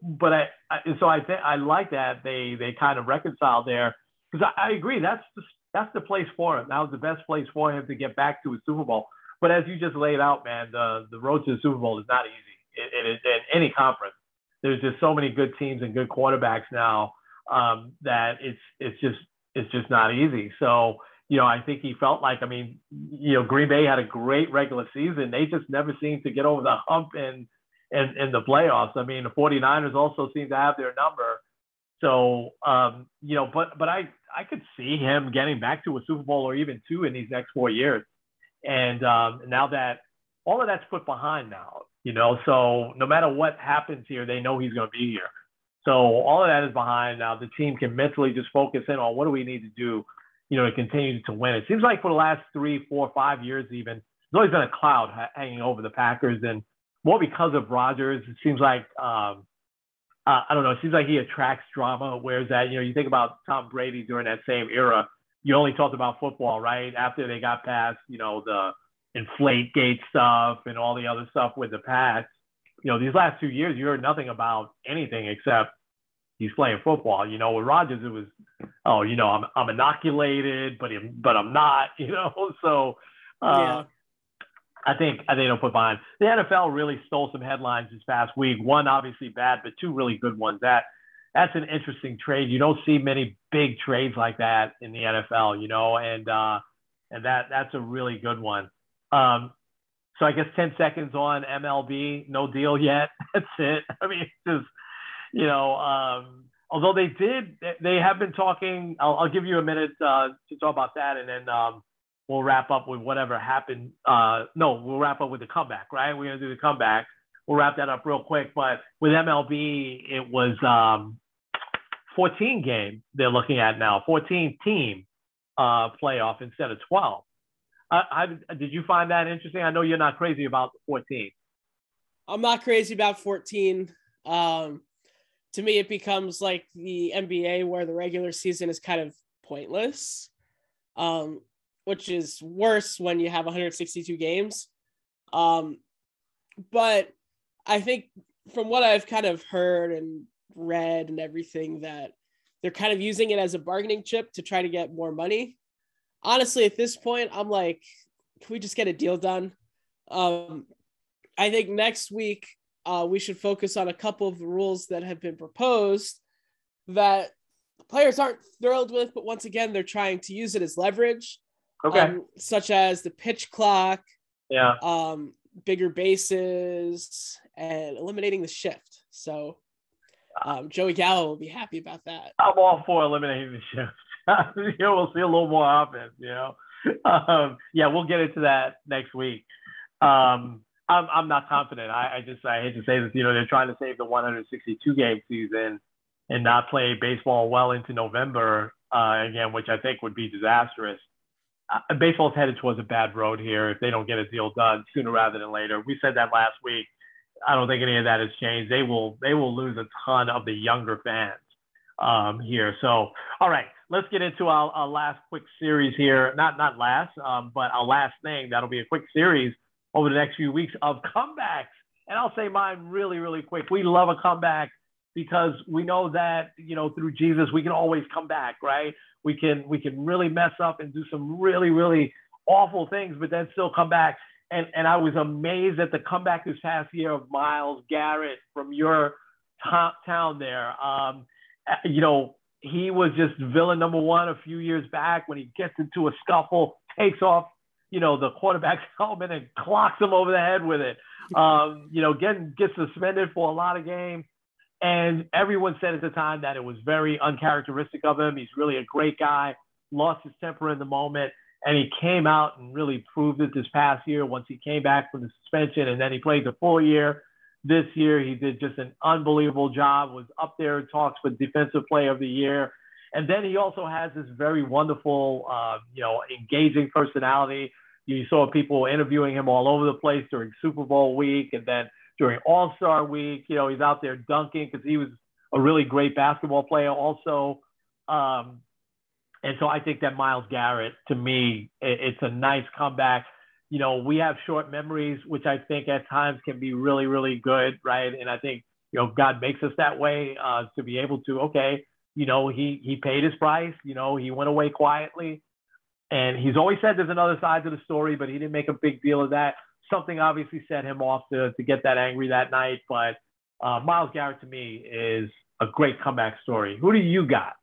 I like that they kind of reconciled there, because I agree that's the place for him. That was the best place for him to get back to a Super Bowl. But as you just laid out, man, the road to the Super Bowl is not easy. It is in any conference. There's just so many good teams and good quarterbacks now that it's just not easy. So I think he felt like, Green Bay had a great regular season. They just never seemed to get over the hump in the playoffs. The 49ers also seem to have their number. So, but I could see him getting back to a Super Bowl or even two in these next 4 years. And now that all of that's put behind now, so no matter what happens here, they know he's going to be here. So all of that is behind now. The team can mentally just focus in on what do we need to do, to continue to win. It seems like for the last 3, 4, 5 years even, there's always been a cloud hanging over the Packers, and more because of Rodgers. It seems like, I don't know, it seems like he attracts drama, whereas that, you think about Tom Brady during that same era, you only talked about football, right? After they got past, the Inflategate stuff and all the other stuff with the Pats, these last 2 years, you heard nothing about anything except he's playing football. With Rodgers, it was, I'm inoculated, but I'm not, So I think they'll put behind. The NFL really stole some headlines this past week. One obviously bad, but two really good ones. That's an interesting trade. You don't see many big trades like that in the NFL, and that's a really good one. So I guess 10 seconds on MLB, no deal yet. That's it. It's just, although they have been talking, I'll give you a minute to talk about that, and then we'll wrap up with whatever happened. We'll wrap up with the comeback, right? We're going to do the comeback. We'll wrap that up real quick. But with MLB, it was 14 game they're looking at now, 14 team playoff instead of 12. Did you find that interesting? I know you're not crazy about the 14. I'm not crazy about 14. To me, it becomes like the NBA where the regular season is kind of pointless, which is worse when you have 162 games. But I think from what I've kind of heard and read and everything, that they're kind of using it as a bargaining chip to try to get more money. Honestly, at this point, I'm like, can we just get a deal done? I think next week we should focus on a couple of the rules that have been proposed that the players aren't thrilled with, but once again, they're trying to use it as leverage. Okay. Such as the pitch clock, Yeah. Bigger bases, and eliminating the shift. So Joey Gallo will be happy about that. I'm all for eliminating the shift. We'll see a little more offense, Yeah, we'll get into that next week. I'm not confident. I hate to say this, they're trying to save the 162 game season and not play baseball well into November again, which I think would be disastrous. Baseball's headed towards a bad road here if they don't get a deal done sooner rather than later. We said that last week. I don't think any of that has changed. They will lose a ton of the younger fans here. So, all right, let's get into our last quick series here. Not last, but our last thing. That'll be a quick series over the next few weeks of comebacks. And I'll say mine really, really quick. We love a comeback because we know that, through Jesus, we can always come back, right? We can really mess up and do some really, really awful things, but then still come back. And I was amazed at the comeback this past year of Myles Garrett from your town there. He was just villain number one a few years back when he gets into a scuffle, takes off, the quarterback's helmet and clocks him over the head with it. Gets suspended for a lot of games. And everyone said at the time that it was very uncharacteristic of him. He's really a great guy, lost his temper in the moment, and he came out and really proved it this past year once he came back from the suspension, and then he played the full year. This year, he did just an unbelievable job, was up there in talks for Defensive Player of the Year. And then he also has this very wonderful, engaging personality. You saw people interviewing him all over the place during Super Bowl week, and then during All-Star week, he's out there dunking because he was a really great basketball player also. And so I think that Myles Garrett, to me, it's a nice comeback. We have short memories, which I think at times can be really, really good, right? And I think, God makes us that way to be able to, he paid his price, he went away quietly. And he's always said there's another side to the story, but he didn't make a big deal of that. Something obviously set him off to get that angry that night. But Myles Garrett, to me, is a great comeback story. Who do you got?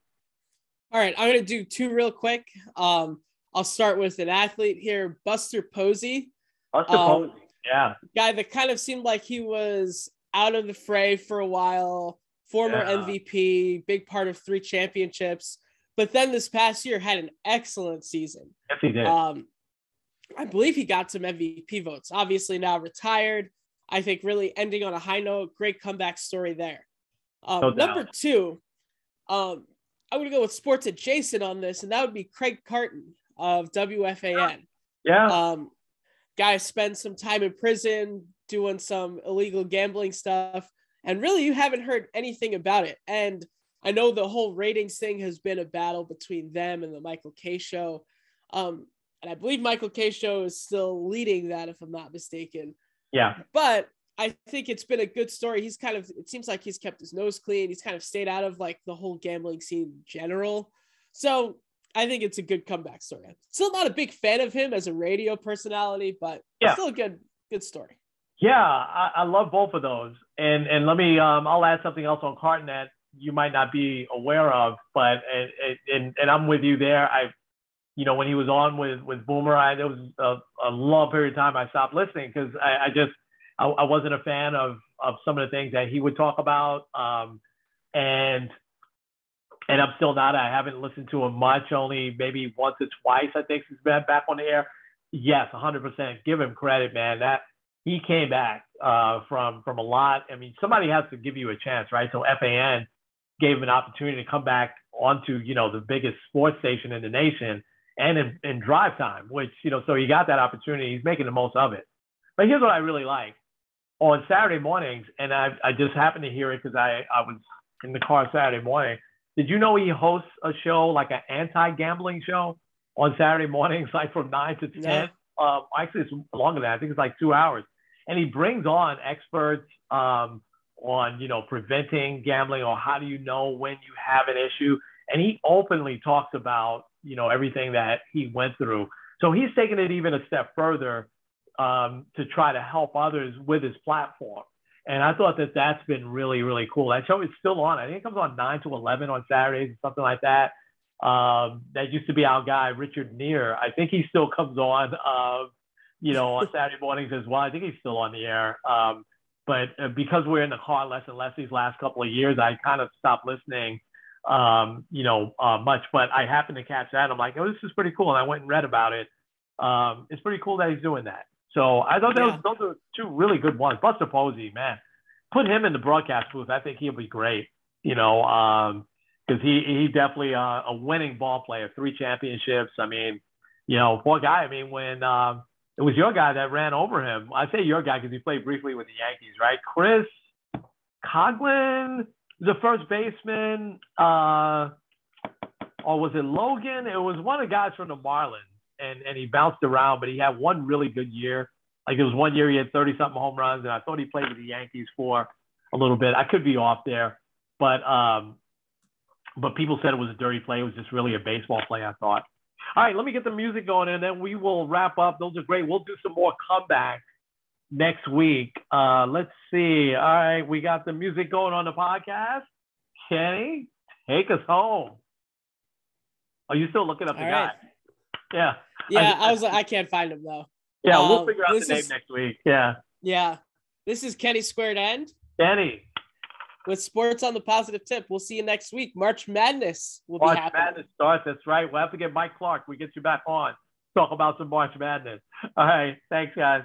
All right, I'm going to do two real quick. I'll start with an athlete here, Buster Posey. Buster Posey, yeah. Guy that kind of seemed like he was out of the fray for a while, former MVP, big part of 3 championships. But then this past year had an excellent season. Yes, he did. I believe he got some MVP votes. Obviously now retired. I think really ending on a high note. Great comeback story there. Number 2, I would go with sports adjacent on this, and that would be Craig Carton of WFAN. Yeah. Guy spent some time in prison doing some illegal gambling stuff, and really you haven't heard anything about it. And I know the whole ratings thing has been a battle between them and the Michael Kay show. And I believe Michael Kay show is still leading that, if I'm not mistaken. Yeah. But I think it's been a good story. It seems like he's kept his nose clean. He's kind of stayed out of like the whole gambling scene in general. So I think it's a good comeback story. I'm still not a big fan of him as a radio personality, but still a good story. Yeah, I love both of those. And let me, I'll add something else on Carton that you might not be aware of, but, and I'm with you there. When he was on with Boomer, there was a long period of time I stopped listening because I wasn't a fan of some of the things that he would talk about. And I'm still not. I haven't listened to him much, only maybe once or twice, I think, since he's been back on the air. Yes, 100%. Give him credit, man. That he came back from a lot. I mean, somebody has to give you a chance, right? So FAN gave him an opportunity to come back onto, the biggest sports station in the nation and in drive time, which, so he got that opportunity. He's making the most of it. But here's what I really like. On Saturday mornings, and I just happened to hear it because I was in the car Saturday morning. Did you know he hosts a show, like an anti-gambling show on Saturday mornings, like from 9 to 10? Yeah. Actually, it's longer than that. I think it's like 2 hours. And he brings on experts on, preventing gambling, or how do you know when you have an issue. And he openly talks about, everything that he went through. So he's taking it even a step further to try to help others with his platform. And I thought that that's been really, really cool. That show is still on. I think it comes on 9 to 11 on Saturdays, something like that. That used to be our guy, Richard Neer. I think he still comes on, on Saturday mornings as well. I think he's still on the air. But because we're in the car less and less these last couple of years, I kind of stopped listening, much. But I happened to catch that. I'm like, oh, this is pretty cool. And I went and read about it. It's pretty cool that he's doing that. So I thought those are two really good ones. Buster Posey, man, put him in the broadcast booth. I think he'll be great, because he definitely a winning ball player, 3 championships. I mean, poor guy. I mean, when it was your guy that ran over him. I say your guy because he played briefly with the Yankees, right? Chris Coghlan, the first baseman, or was it Logan? It was one of the guys from the Marlins. And he bounced around, but he had one really good year. Like it was one year he had 30-something home runs, and I thought he played with the Yankees for a little bit. I could be off there, but people said it was a dirty play. It was just really a baseball play, I thought. All right, let me get the music going, and then we will wrap up. Those are great. We'll do some more comebacks next week. Let's see. All right, we got the music going on the podcast. Kenny, take us home. Are you still looking up the guy? Yeah. Yeah, I was like, I can't find him though. Yeah, we'll figure out the name next week. Yeah. Yeah. This is Kenny Squared End. Kenny. With Sports on the Positive Tip. We'll see you next week. March Madness will be happening. March Madness starts. That's right. We'll have to get Mike Clark. We get you back on. Talk about some March Madness. All right. Thanks, guys.